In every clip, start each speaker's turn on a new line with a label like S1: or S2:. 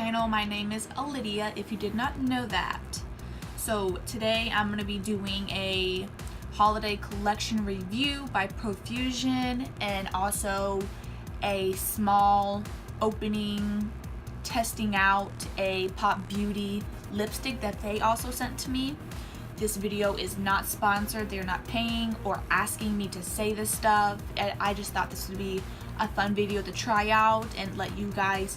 S1: channel. My name is Lydia, if you did not know that. So today I'm going to be doing a holiday collection review by Profusion and also a small opening testing out a Pop Beauty lipstick that they also sent to me. This video is not sponsored. They're not paying or asking me to say this stuff. I just thought this would be a fun video to try out and let you guys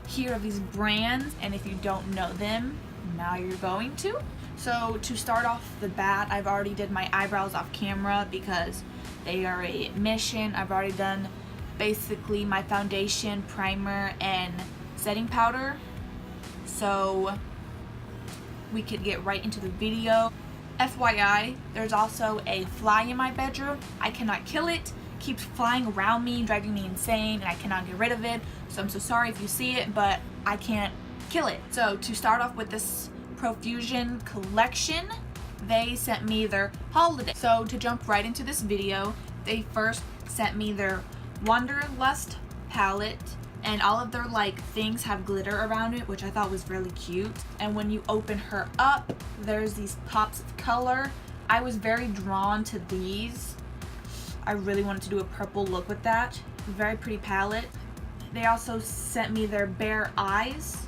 S1: hear of these brands, and if you don't know them, now you're going to. So to start off the bat, I've already did my eyebrows off camera because they are a mission. I've already done basically my foundation, primer, and setting powder. So we could get right into the video. FYI, there's also a fly in my bedroom. I cannot kill it. Keeps flying around me, driving me insane, and I cannot get rid of it. So I'm so sorry if you see it, but I can't kill it. So to start off with this Profusion collection, they sent me their holiday. So to jump right into this video, they first sent me their Wanderlust palette, and all of their things have glitter around it, which I thought was really cute. And when you open her up, there's these pops of color. I was very drawn to these. I really wanted to do a purple look with that. Very pretty palette. They also sent me their Bare Eyes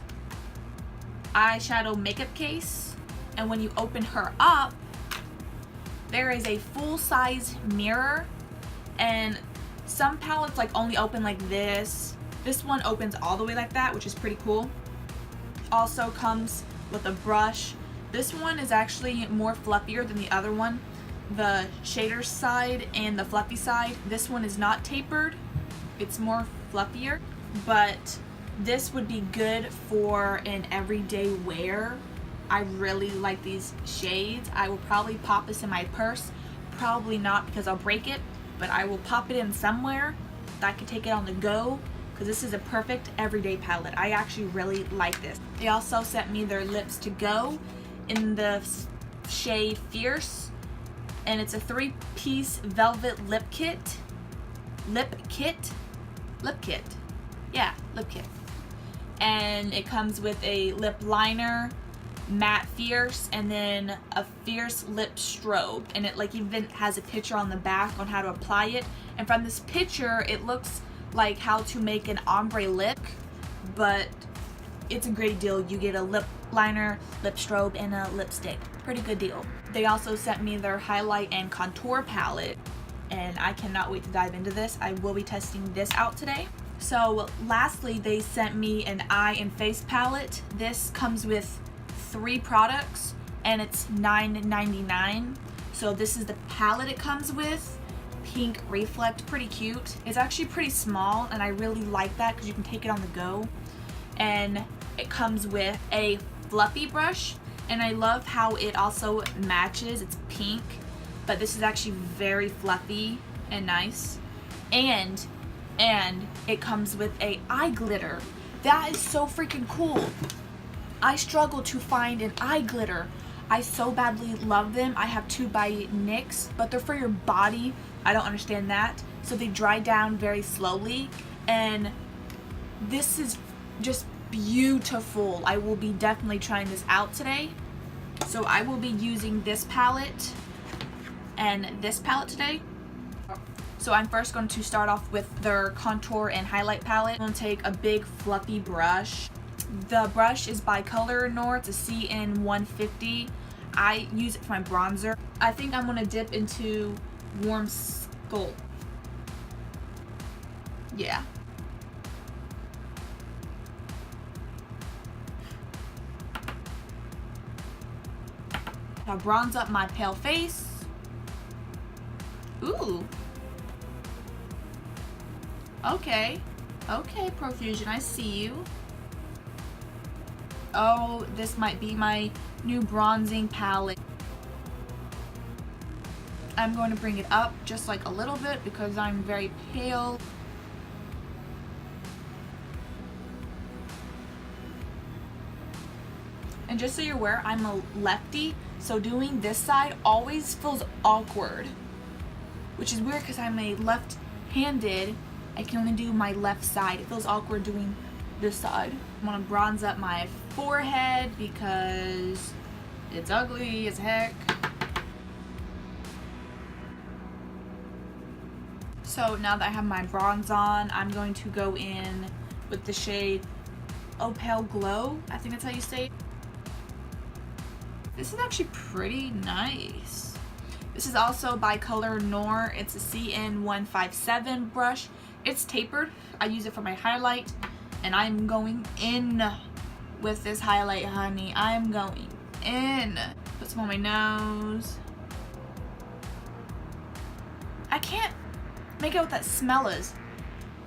S1: eyeshadow makeup case, and when you open her up, there is a full-size mirror, and some palettes only open like this. This one opens all the way like that, which is pretty cool. Also comes with a brush. This one is actually more fluffier than the other one. The shader side and the fluffy side, this one is not tapered. It's more fluffier, but this would be good for an everyday wear. I really like these shades. I will probably pop this in my purse. Probably not because I'll break it, but I will pop it in somewhere that I can take it on the go, because this is a perfect everyday palette. I actually really like this. They also sent me their lips to go in the shade Fierce, and it's a 3-piece velvet lip kit. Yeah, lip kit. And it comes with a lip liner, matte Fierce, and then a Fierce lip strobe. And it even has a picture on the back on how to apply it. And from this picture, it looks like how to make an ombre lip, but it's a great deal. You get a lip liner, lip strobe, and a lipstick. Pretty good deal. They also sent me their highlight and contour palette, and I cannot wait to dive into this. I will be testing this out today. So lastly, they sent me an eye and face palette. This comes with 3 products and it's $9.99. So this is the palette it comes with. Pink Reflect, pretty cute. It's actually pretty small, and I really like that because you can take it on the go. And it comes with a fluffy brush, and I love how it also matches. It's pink, but this is actually very fluffy and nice. And it comes with a eye glitter. That is so freaking cool. I struggle to find an eye glitter. I so badly love them. I have 2 by NYX, but they're for your body. I don't understand that. So they dry down very slowly, and this is just beautiful. I will be definitely trying this out today. So I will be using this palette and this palette today. So I'm first going to start off with their contour and highlight palette. I'm going to take a big fluffy brush. The brush is by Color Nor. It's a CN150. I use it for my bronzer. I think I'm going to dip into Warm Sculpt. Yeah. I'll bronze up my pale face. Ooh. Okay, Profusion, I see you. Oh, this might be my new bronzing palette. I'm going to bring it up just a little bit because I'm very pale. And just so you're aware, I'm a lefty, so doing this side always feels awkward, which is weird because I'm a left-handed. I can only do my left side. It feels awkward doing this side. I'm gonna bronze up my forehead because it's ugly as heck. So now that I have my bronze on, I'm going to go in with the shade Oh Pale Glow. I think that's how you say it. This is actually pretty nice. This is also by Color Noir. It's a CN157 brush. It's tapered. I use it for my highlight, and I'm going in with this highlight, honey. I'm going in. Put some on my nose. I can't make out what that smell is.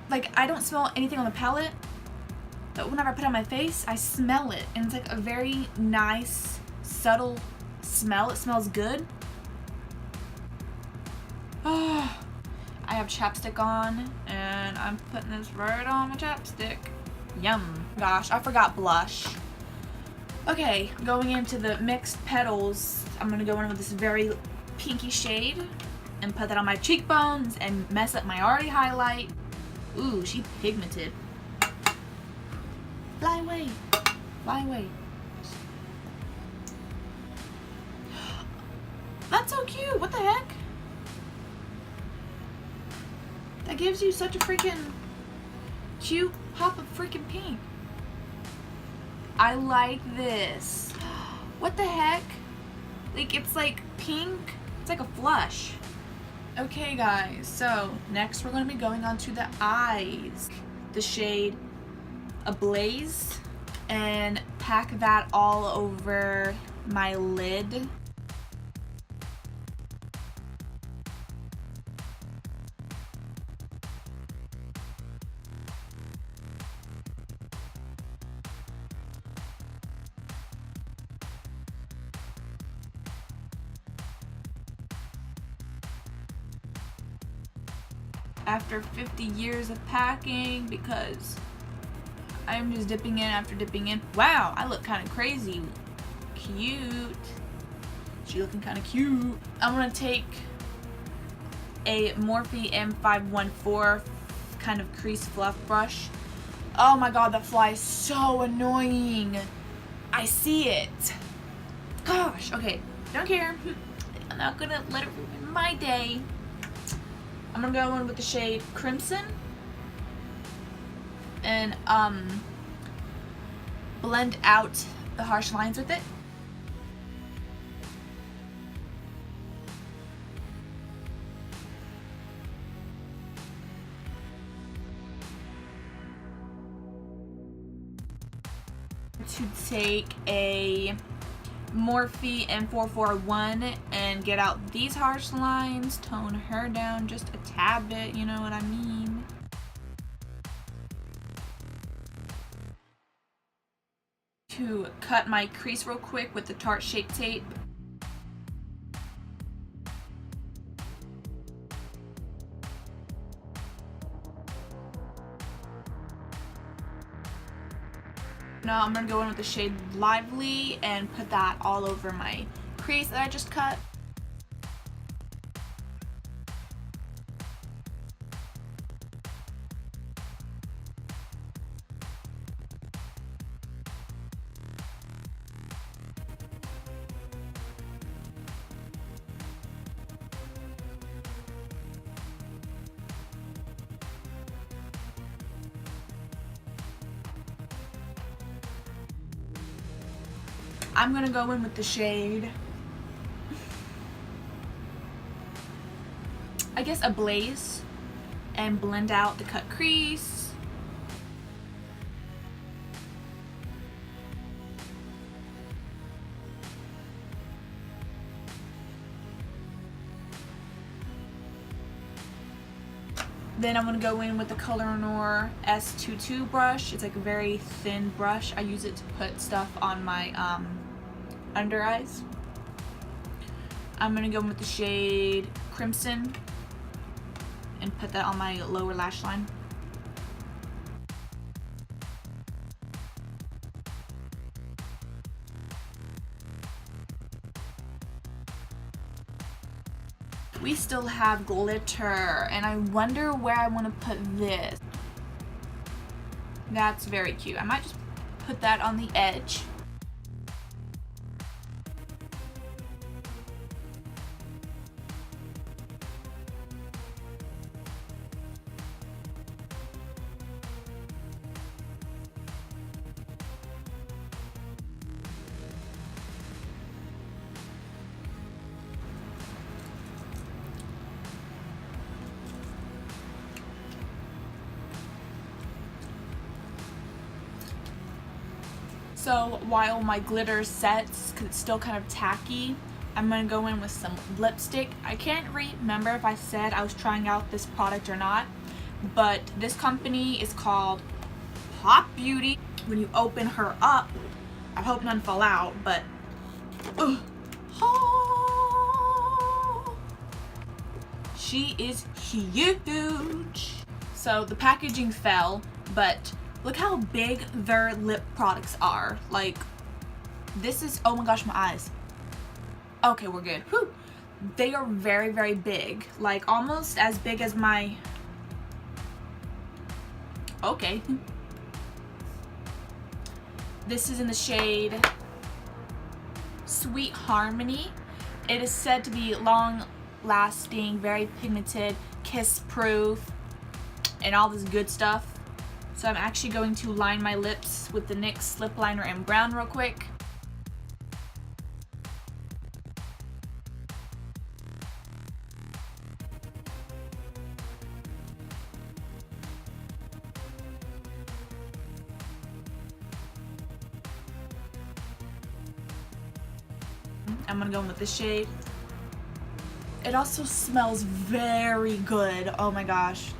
S1: Like, I don't smell anything on the palette, but whenever I put it on my face, I smell it, and it's like a very nice, subtle smell. It smells good. Oh, I have chapstick on, and I'm putting this right on my chapstick. Yum. Gosh, I forgot blush. Okay, going into the mixed petals, I'm gonna go in with this very pinky shade and put that on my cheekbones and mess up my already highlight. Ooh, she pigmented. Fly away. Fly away. That's so cute. What the heck? That gives you such a freaking cute pop of freaking pink. I like this. What the heck? Like, it's like pink. It's like a flush. Okay guys, so next we're going to be going on to the eyes. The shade Ablaze, and pack that all over my lid. After 50 years of packing, because I'm just dipping in after dipping in. Wow, I look kind of crazy. Cute. She looking kind of cute. I'm gonna take a Morphe M514 kind of crease fluff brush. Oh my god, that fly is so annoying. I see it. Gosh, okay, don't care. I'm not gonna let it ruin my day. I'm gonna go in with the shade Crimson and blend out the harsh lines with it. To take a Morphe M441 and get out these harsh lines, tone her down just a tad bit, you know what I mean. To cut my crease real quick with the Tarte Shape Tape. Now I'm going to go in with the shade Lively and put that all over my crease that I just cut. I'm gonna go in with the shade, I guess, Ablaze, and blend out the cut crease. Then I'm going to go in with the Color Noir S22 brush. It's like a very thin brush. I use it to put stuff on my under eyes. I'm going to go in with the shade Crimson and put that on my lower lash line. We still have glitter, and I wonder where I want to put this. That's very cute. I might just put that on the edge. So while my glitter sets, because it's still kind of tacky, I'm going to go in with some lipstick. I can't remember if I said I was trying out this product or not, but this company is called Pout. When you open her up, I hope none fall out, but she is huge. So the packaging fell, but look how big their lip products are. Like, this is, oh my gosh, my eyes. Okay, we're good. Whew. They are very, very big. Like, almost as big as my, okay. This is in the shade Sweet Harmony. It is said to be long-lasting, very pigmented, kiss-proof, and all this good stuff. So I'm actually going to line my lips with the NYX lip liner in brown real quick. I'm gonna go in with this shade. It also smells very good. Oh my gosh.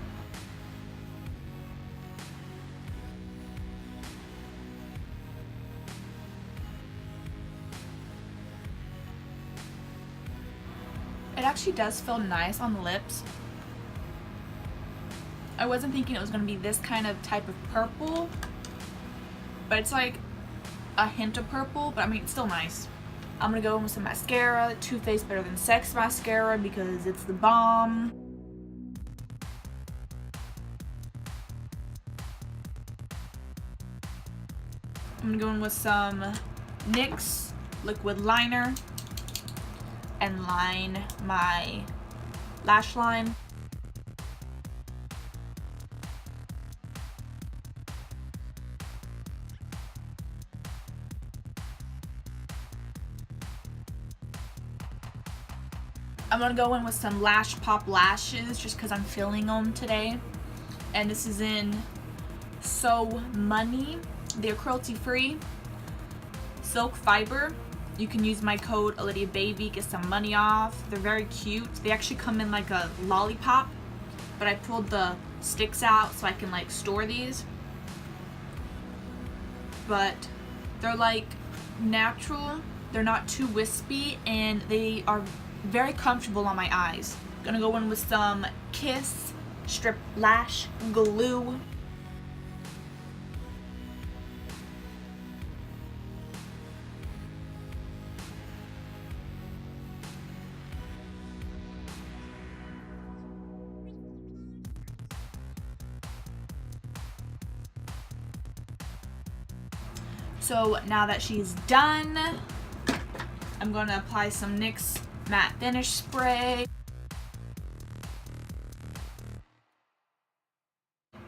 S1: It actually does feel nice on the lips. I wasn't thinking it was going to be this kind of type of purple, but it's like a hint of purple, but I mean, it's still nice. I'm going to go in with some mascara, Too Faced Better Than Sex mascara, because it's the bomb. I'm going to go in with some NYX liquid liner and line my lash line. I'm gonna go in with some Lash Pop lashes just because I'm feeling them today. And this is in So Money. They're cruelty free, silk fiber. You can use my code OlydiaBaby, get some money off. They're very cute. They actually come in like a lollipop, but I pulled the sticks out so I can like store these. But they're like natural, they're not too wispy, and they are very comfortable on my eyes. Gonna go in with some Kiss Strip Lash Glue. So now that she's done, I'm going to apply some NYX Matte Finish Spray.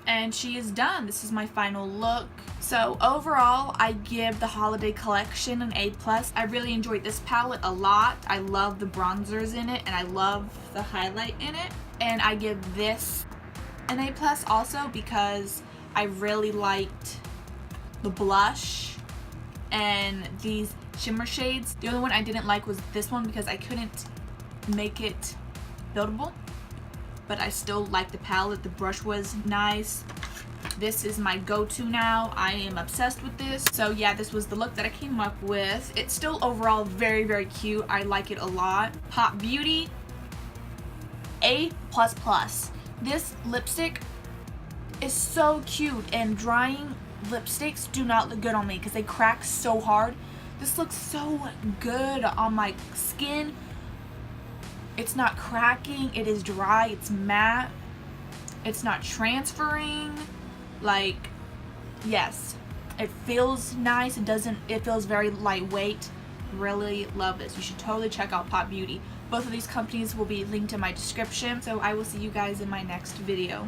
S1: And she is done. This is my final look. So overall, I give the holiday collection an A+. I really enjoyed this palette a lot. I love the bronzers in it, and I love the highlight in it. And I give this an A+ also because I really liked the blush and these shimmer shades. The only one I didn't like was this one because I couldn't make it buildable, but I still like the palette. The brush was nice. This is my go-to now. I am obsessed with this. So yeah, this was the look that I came up with. It's still overall very, very cute. I like it a lot. Pout Beauty, A++. This lipstick is so cute, and drying lipsticks do not look good on me because they crack so hard. This looks so good on my skin. It's not cracking, it is dry, it's matte, it's not transferring. Like, yes, It feels nice. It feels very lightweight. Really love this. You should totally check out Pout Beauty. Both of these companies will be linked in my description. So I will see you guys in my next video.